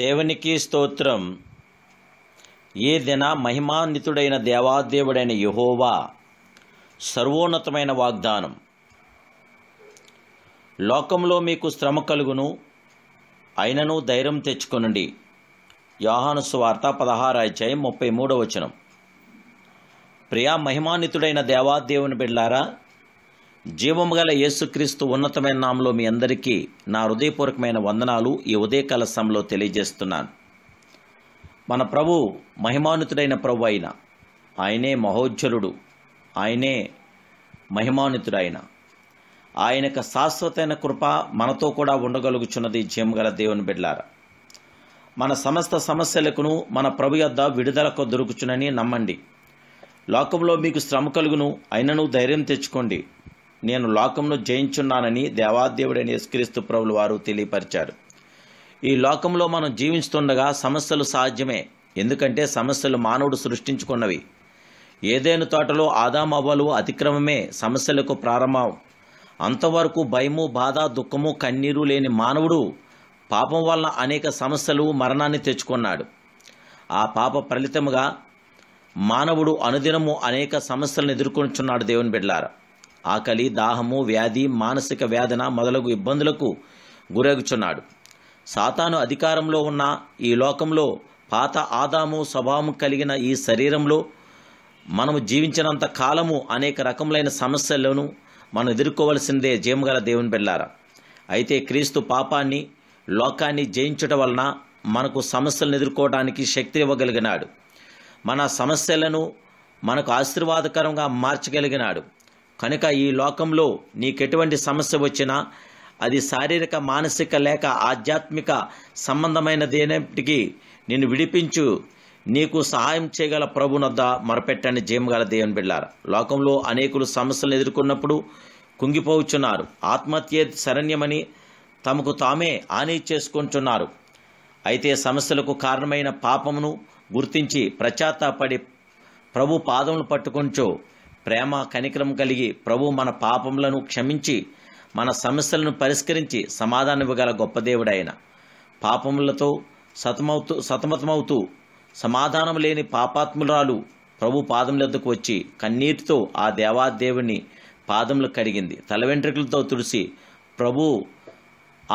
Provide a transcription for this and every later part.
దేవునికి స్తోత్రం. ఈ దిన మహిమాన్వితుడైన దేవాదేవుడైన యెహోవా సర్వోన్నతమైన వాగ్దానం. లోకంలో మీకు శ్రమ కలుగును, అయినను ధైర్యం తెచ్చుకొనుడి. యోహాను సువార్త 16:33. ప్రియా మహిమాన్వితుడైన దేవాదేవుని బిడ్డలారా, జీవము గల యేసుక్రీస్తు ఉన్నతమైన నామములో మీ అందరికీ నా హృదయపూర్వకమైన వందనాలు ఈ ఉదయకాల సమయంలో తెలియజేస్తున్నాను. మన ప్రభు మహిమాన్వితుడైన ప్రభు అయిన ఆయనే మహోజ్వలుడు, ఆయనే మహిమాన్వితుడైన ఆయనకు శాశ్వతమైన కృప మనతో కూడా ఉండగలుగుచున్నది. జీవము గల దేవుని బిడ్డలారా, మన సమస్త సమస్యలకును మన ప్రభు యొద్ద విడుదలకు దొరుకుచునని నమ్మండి. లోకంలో మీకు శ్రమ కలుగును, అయినను ధైర్యం తెచ్చుకోండి, నేను లోకంను జయించున్నానని దేవాదేవుడైన యేసుక్రీస్తు ప్రభువుల వారు తెలియపరిచారు. ఈ లోకంలో మనం జీవిస్తుండగా సమస్యలు సాధ్యమే. ఎందుకంటే సమస్యలు మానవుడు సృష్టించుకున్నవి. ఏదైనా తోటలో ఆదాము అవ్వలు అతిక్రమమే సమస్యలకు ప్రారంభం. అంతవరకు భయము, బాధ, దుఃఖము, కన్నీరు లేని మానవుడు పాపం వలన అనేక సమస్యలు, మరణాన్ని తెచ్చుకున్నాడు. ఆ పాప ఫలితముగా మానవుడు అనుదినము అనేక సమస్యలను ఎదుర్కొంటున్నాడు. దేవుని బిడ్డలారా, ఆకలి, దాహము, వ్యాధి, మానసిక వేదన మొదలగు ఇబ్బందులకు గురగుచున్నాడు. సాతాను అధికారంలో ఉన్న ఈ లోకంలో పాత ఆదాము స్వభావం కలిగిన ఈ శరీరంలో మనము జీవించినంత కాలము అనేక రకములైన సమస్యలను మనం ఎదుర్కోవలసిందే. జీవగల దేవుని బిడ్డలారా, అయితే క్రీస్తు పాపాన్ని, లోకాన్ని జయించడం వలన మనకు సమస్యలను ఎదుర్కోవడానికి శక్తి ఇవ్వగలిగినాడు. మన సమస్యలను మనకు ఆశీర్వాదకరంగా మార్చగలిగినాడు. కనుక ఈ లోకంలో నీకెటువంటి సమస్య వచ్చినా అది శారీరక, మానసిక లేక ఆధ్యాత్మిక సంబంధమైనదేనప్పటికీ నిన్ను విడిపించు నీకు సహాయం చేయగల ప్రభునొద్ద మొరపెట్టండి. జీవగల దేవుని బిడ్డలారా, లోకంలో అనేకులు సమస్యలను ఎదుర్కొన్నప్పుడు కుంగిపోవచ్చున్నారు. ఆత్మహత్య శరణ్యమని తమకు తామే హాని చేసుకుంటున్నారు. అయితే సమస్యలకు కారణమైన పాపమును గుర్తించి పశ్చాత్తాపడి ప్రభు పాదములు పట్టుకొంచో ప్రేమ, కనికరం కలిగి ప్రభు మన పాపములను క్షమించి మన సమస్యలను పరిష్కరించి సమాధానం ఇవ్వగల గొప్ప దేవుడైన పాపములతో సతమతమవుతూ సమాధానం లేని పాపాత్మురాలు ప్రభు పాదముల వద్దకు వచ్చి కన్నీటితో ఆ దేవాదేవుని పాదములు కడిగింది. తల వెంట్రుకలతో తుడిసి ప్రభు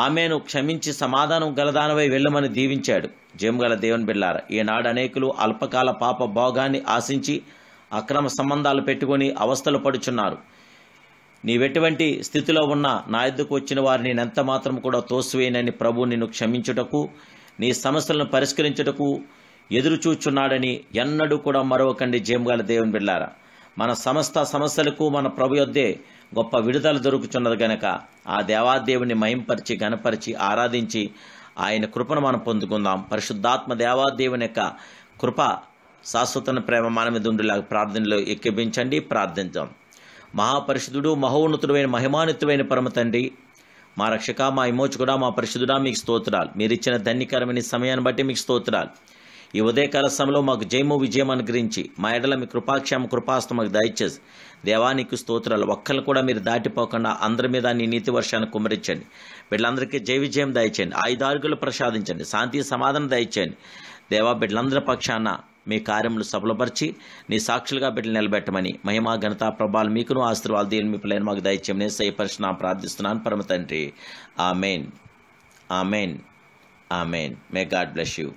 ఆమెను క్షమించి సమాధానం గలదానవై వెళ్ళమని దీవించాడు. జీవగల దేవుని బిడ్డలారా, ఈనాడు అనేకులు అల్పకాల పాప భోగాన్ని ఆశించి అక్రమ సంబంధాలు పెట్టుకొని అవస్థలు పడుచున్నారు. నీవెటువంటి స్థితిలో ఉన్నా నా యొద్దకు వచ్చిన వారిని నేనెంత మాత్రం కూడా తోసివేయనని ప్రభు నిన్ను క్షమించుటకు, నీ సమస్యలను పరిష్కరించుటకు ఎదురు చూచున్నాడని ఎన్నడూ కూడా మరవకండి. జీవగల దేవుని బిడ్డలారా, మన సమస్త సమస్యలకు మన ప్రభు యొద్దే గొప్ప విడుదల దొరుకుతున్నది గనక ఆ దేవాదేవుని మహింపరిచి, గణపరిచి, ఆరాధించి ఆయన కృపను మనం పొందుకుందాం. పరిశుద్ధాత్మ దేవాదేవుని యొక్క కృప, శాశ్వత ప్రేమ మన మీద ఉండేలాగా ప్రార్థనలో ఎక్కిపించండి. ప్రార్థించాం. మహాపరిశుద్ధుడు, మహోన్నతుడైన, మహిమాన్వితుడైన పరమ తండ్రి, మా రక్షక, మా విమోచకుడా, మా పరిశుద్ధుడా, మీకు స్తోత్రాలు. మీరిచ్చిన ధన్యకరమైన సమయాన్ని బట్టి మీకు స్తోత్రాలు. ఈ ఉదయకాల సమయంలో మాకు జయము, విజయం అనుగ్రహించి మా ఎడల మీ కృపాక్షేమ, కృపాస్తం మాకు దయచేసి దేవానికి స్తోత్రాలు. ఒక్కళ్ళు కూడా మీరు దాటిపోకుండా అందరి మీద నీ నీతి వర్షాన్ని కుమ్మరించండి. బిడ్డలందరికీ జయ విజయం దయచేయండి. ఆయుధారుగులు ప్రసాదించండి. శాంతి సమాధానం దయచేయండి. దేవా, బిడ్డలందరి పక్షాన మీ కార్యములు సఫలపరిచి నీ సాక్షులుగా బిడ్డలు నిలబెట్టమని మహిమా, ఘనత, ప్రభావాలు మీకును ఆశీర్వాదాలు దీని మీ పిల్లలు మాకు దయచేయమని సైపరిచిన ప్రార్థిస్తున్నాను పరమ తండ్రి. Amen, amen, amen. May God bless you.